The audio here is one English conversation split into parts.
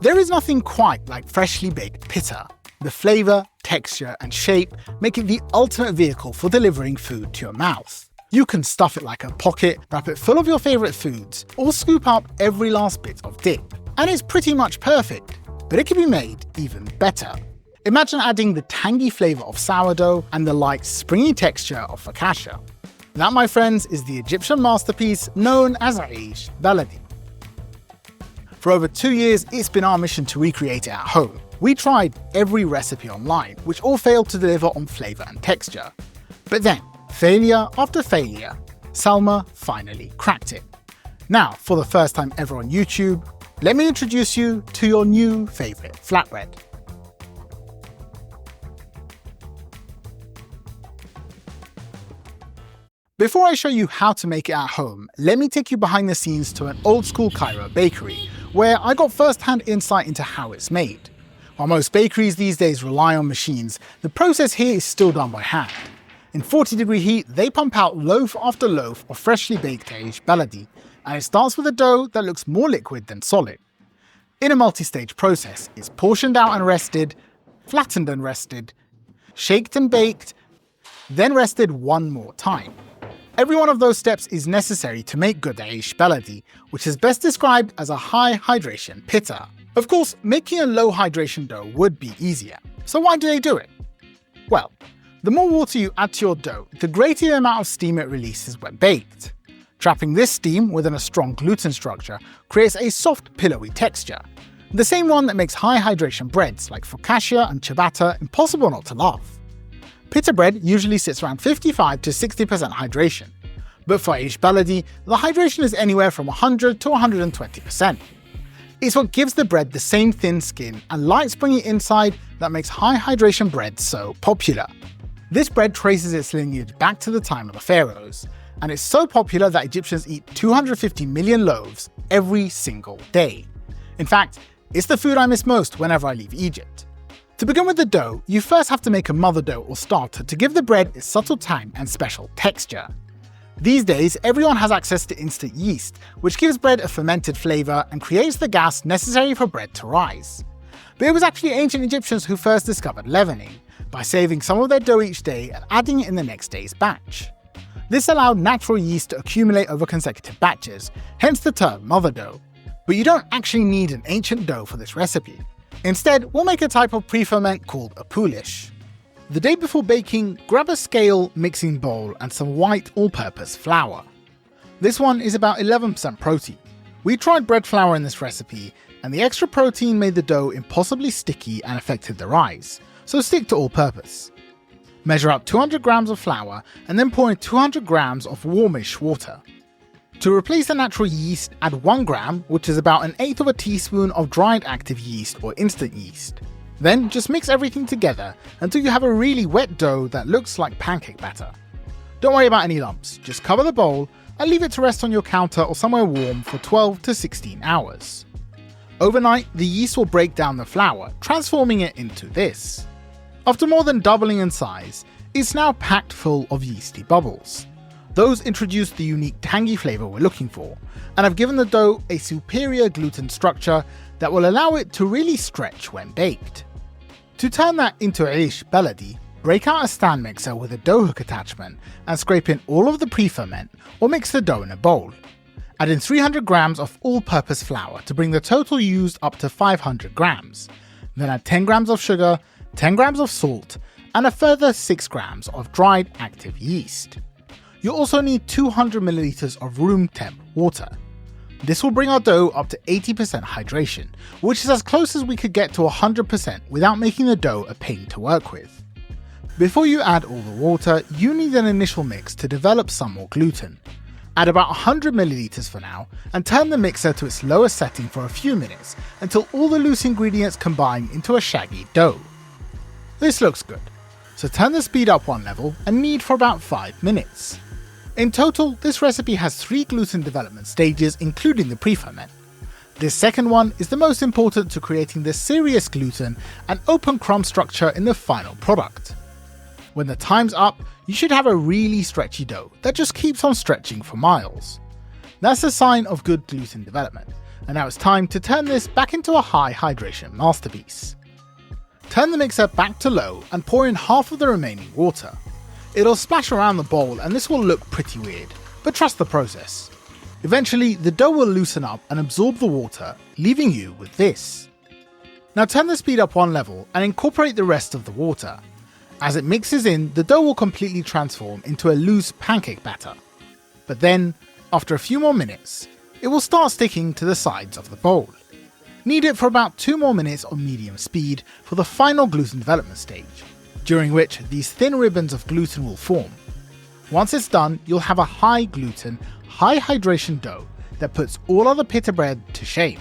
There is nothing quite like freshly baked pita. The flavour, texture and shape make it the ultimate vehicle for delivering food to your mouth. You can stuff it like a pocket, wrap it full of your favourite foods, or scoop up every last bit of dip. And it's pretty much perfect, but it can be made even better. Imagine adding the tangy flavour of sourdough and the light, springy texture of Focaccia. That, my friends, is the Egyptian masterpiece known as Eish baladi. For over 2 years, it's been our mission to recreate it at home. We tried every recipe online, which all failed to deliver on flavour and texture. But then, failure after failure, Salma finally cracked it. Now, for the first time ever on YouTube, let me introduce you to your new favourite flatbread. Before I show you how to make it at home, let me take you behind the scenes to an old school Cairo bakery, where I got first-hand insight into how it's made. While most bakeries these days rely on machines, the process here is still done by hand. In 40-degree heat, they pump out loaf after loaf of freshly baked Eish baladi, and it starts with a dough that looks more liquid than solid. In a multi-stage process, it's portioned out and rested, flattened and rested, shaked and baked, then rested one more time. Every one of those steps is necessary to make good Eish baladi, which is best described as a high hydration pita. Of course, making a low hydration dough would be easier. So why do they do it? Well, the more water you add to your dough, the greater the amount of steam it releases when baked. Trapping this steam within a strong gluten structure creates a soft, pillowy texture, the same one that makes high hydration breads like focaccia and ciabatta impossible not to love. Pita bread usually sits around 55 to 60% hydration, but for Eish baladi, the hydration is anywhere from 100 to 120%. It's what gives the bread the same thin skin and light springy inside that makes high hydration bread so popular. This bread traces its lineage back to the time of the pharaohs, and it's so popular that Egyptians eat 250 million loaves every single day. In fact, it's the food I miss most whenever I leave Egypt. To begin with the dough, you first have to make a mother dough or starter to give the bread its subtle tang and special texture. These days, everyone has access to instant yeast, which gives bread a fermented flavour and creates the gas necessary for bread to rise. But it was actually ancient Egyptians who first discovered leavening, by saving some of their dough each day and adding it in the next day's batch. This allowed natural yeast to accumulate over consecutive batches, hence the term mother dough. But you don't actually need an ancient dough for this recipe. Instead, we'll make a type of preferment called a poulish. The day before baking, grab a scale, mixing bowl and some white all-purpose flour. This one is about 11% protein. We tried bread flour in this recipe, and the extra protein made the dough impossibly sticky and affected the rise, so stick to all-purpose. Measure out 200 grams of flour and then pour in 200 grams of warmish water. To replace the natural yeast, add 1 gram, which is about 1/8 of a teaspoon of dried active yeast or instant yeast. Then just mix everything together until you have a really wet dough that looks like pancake batter. Don't worry about any lumps, just cover the bowl and leave it to rest on your counter or somewhere warm for 12 to 16 hours. Overnight, the yeast will break down the flour, transforming it into this. After more than doubling in size, it's now packed full of yeasty bubbles. Those introduce the unique tangy flavour we're looking for, and have given the dough a superior gluten structure that will allow it to really stretch when baked. To turn that into Eish baladi, break out a stand mixer with a dough hook attachment and scrape in all of the pre-ferment or mix the dough in a bowl. Add in 300 grams of all-purpose flour to bring the total used up to 500 grams. Then add 10 grams of sugar, 10 grams of salt, and a further 6 grams of dried active yeast. You'll also need 200 milliliters of room temp water. This will bring our dough up to 80% hydration, which is as close as we could get to 100% without making the dough a pain to work with. Before you add all the water, you need an initial mix to develop some more gluten. Add about 100 milliliters for now, and turn the mixer to its lowest setting for a few minutes until all the loose ingredients combine into a shaggy dough. This looks good, so turn the speed up 1 level and knead for about 5 minutes. In total, this recipe has 3 gluten development stages, including the pre-ferment. This second one is the most important to creating the serious gluten and open crumb structure in the final product. When the time's up, you should have a really stretchy dough that just keeps on stretching for miles. That's a sign of good gluten development, And now it's time to turn this back into a high hydration masterpiece. Turn the mixer back to low and pour in half of the remaining water. It'll splash around the bowl and this will look pretty weird, but trust the process. Eventually, the dough will loosen up and absorb the water, leaving you with this. Now turn the speed up one level and incorporate the rest of the water. As it mixes in, the dough will completely transform into a loose pancake batter. But then, after a few more minutes, it will start sticking to the sides of the bowl. Knead it for about 2 more minutes on medium speed for the final gluten development stage, during which these thin ribbons of gluten will form. Once it's done, you'll have a high gluten, high hydration dough that puts all other pita bread to shame.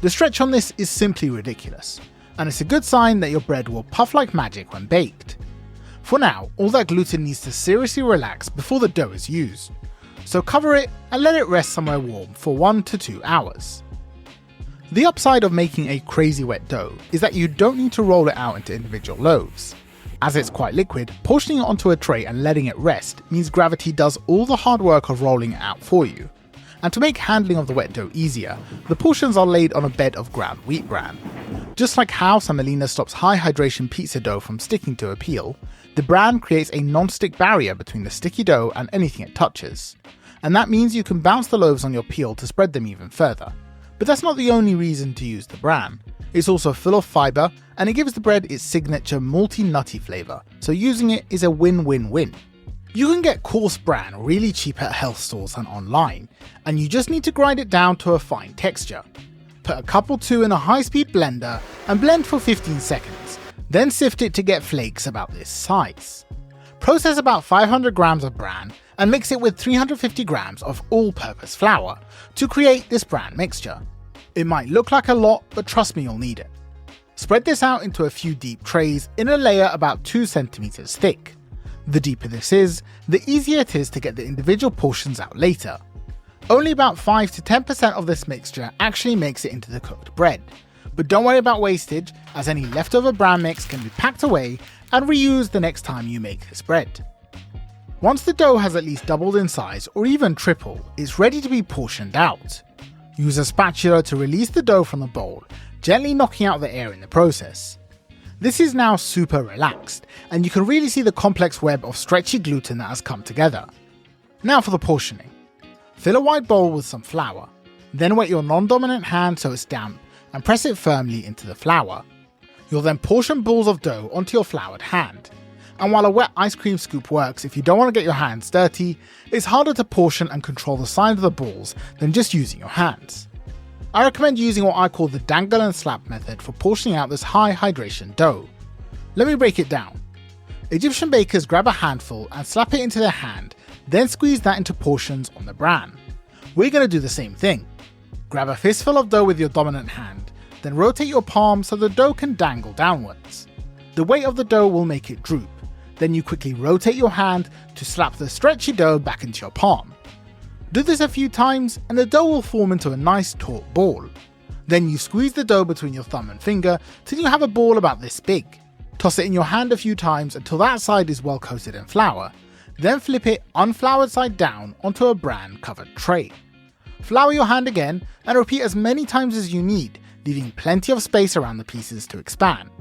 The stretch on this is simply ridiculous, and it's a good sign that your bread will puff like magic when baked. For now, all that gluten needs to seriously relax before the dough is used, so cover it and let it rest somewhere warm for 1 to 2 hours. The upside of making a crazy wet dough is that you don't need to roll it out into individual loaves. As it's quite liquid, portioning it onto a tray and letting it rest means gravity does all the hard work of rolling it out for you. And to make handling of the wet dough easier, the portions are laid on a bed of ground wheat bran. Just like how semolina stops high hydration pizza dough from sticking to a peel, the bran creates a non-stick barrier between the sticky dough and anything it touches. And that means you can bounce the loaves on your peel to spread them even further. But that's not the only reason to use the bran. It's also full of fibre, and it gives the bread its signature malty nutty flavour, so using it is a win-win-win. You can get coarse bran really cheap at health stores and online, and you just need to grind it down to a fine texture. Put a cup or two in a high-speed blender and blend for 15 seconds, then sift it to get flakes about this size. Process about 500 grams of bran and mix it with 350 grams of all-purpose flour to create this bran mixture. It might look like a lot, but trust me, you'll need it. Spread this out into a few deep trays in a layer about 2 centimeters thick. The deeper this is, the easier it is to get the individual portions out later. Only about 5 to 10% of this mixture actually makes it into the cooked bread. But don't worry about wastage, as any leftover bran mix can be packed away and reused the next time you make this bread. Once the dough has at least doubled in size or even tripled, it's ready to be portioned out. Use a spatula to release the dough from the bowl, gently knocking out the air in the process. This is now super relaxed, and you can really see the complex web of stretchy gluten that has come together. Now for the portioning. Fill a wide bowl with some flour, then wet your non-dominant hand so it's damp and press it firmly into the flour. You'll then portion balls of dough onto your floured hand. And while a wet ice cream scoop works if you don't want to get your hands dirty, it's harder to portion and control the size of the balls than just using your hands. I recommend using what I call the dangle and slap method for portioning out this high hydration dough. Let me break it down. Egyptian bakers grab a handful and slap it into their hand, then squeeze that into portions on the bran. We're going to do the same thing. Grab a fistful of dough with your dominant hand, then rotate your palm so the dough can dangle downwards. The weight of the dough will make it droop. Then you quickly rotate your hand to slap the stretchy dough back into your palm. Do this a few times and the dough will form into a nice taut ball. Then you squeeze the dough between your thumb and finger till you have a ball about this big. Toss it in your hand a few times until that side is well coated in flour. Then flip it unfloured side down onto a bran covered tray. Flour your hand again and repeat as many times as you need, leaving plenty of space around the pieces to expand.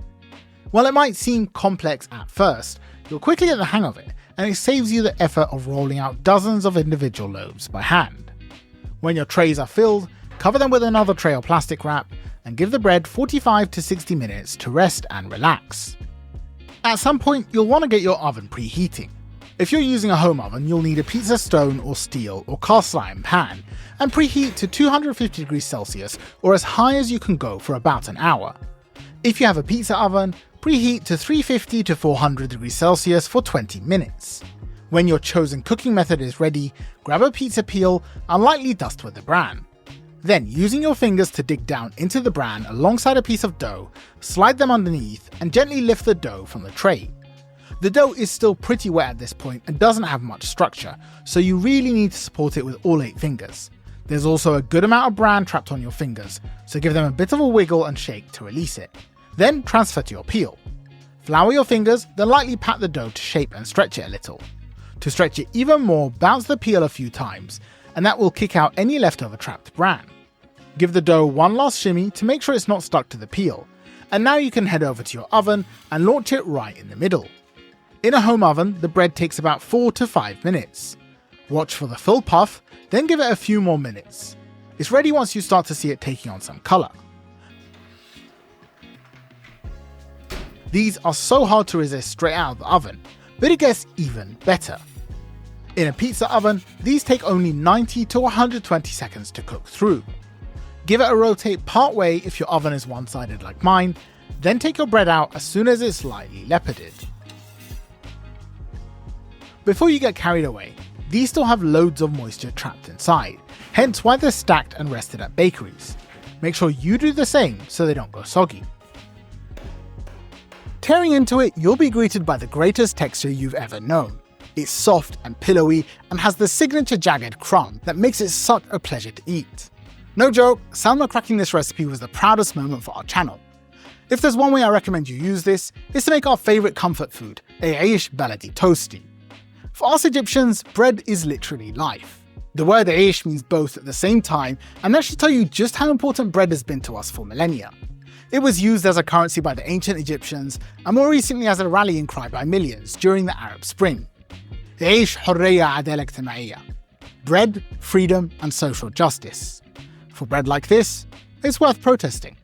While it might seem complex at first, you'll quickly get the hang of it, and it saves you the effort of rolling out dozens of individual loaves by hand. When your trays are filled, cover them with another tray or plastic wrap, and give the bread 45 to 60 minutes to rest and relax. At some point, you'll want to get your oven preheating. If you're using a home oven, you'll need a pizza stone or steel or cast iron pan, and preheat to 250 degrees Celsius or as high as you can go for about an hour. If you have a pizza oven, preheat to 350 to 400 degrees Celsius for 20 minutes. When your chosen cooking method is ready, grab a pizza peel and lightly dust with the bran. Then, using your fingers to dig down into the bran alongside a piece of dough, slide them underneath and gently lift the dough from the tray. The dough is still pretty wet at this point and doesn't have much structure, so you really need to support it with all 8 fingers. There's also a good amount of bran trapped on your fingers, so give them a bit of a wiggle and shake to release it. Then transfer to your peel. Flour your fingers, then lightly pat the dough to shape and stretch it a little. To stretch it even more, bounce the peel a few times, and that will kick out any leftover trapped bran. Give the dough one last shimmy to make sure it's not stuck to the peel, and now you can head over to your oven and launch it right in the middle. In a home oven, the bread takes about 4 to 5 minutes. Watch for the full puff, then give it a few more minutes. It's ready once you start to see it taking on some colour. These are so hard to resist straight out of the oven, but it gets even better. In a pizza oven, these take only 90 to 120 seconds to cook through. Give it a rotate part way if your oven is one-sided like mine, then take your bread out as soon as it's slightly leoparded. Before you get carried away, these still have loads of moisture trapped inside, hence why they're stacked and rested at bakeries. Make sure you do the same so they don't go soggy. Tearing into it, you'll be greeted by the greatest texture you've ever known. It's soft and pillowy and has the signature jagged crumb that makes it such a pleasure to eat. No joke, Salma cracking this recipe was the proudest moment for our channel. If there's one way I recommend you use this, it's to make our favourite comfort food, a Eish baladi toasty. For us Egyptians, bread is literally life. The word Eish means both at the same time, and that should tell you just how important bread has been to us for millennia. It was used as a currency by the ancient Egyptians, and more recently as a rallying cry by millions during the Arab Spring. Eish حرية عدالة اجتماعية. Bread, freedom, and social justice. For bread like this, it's worth protesting.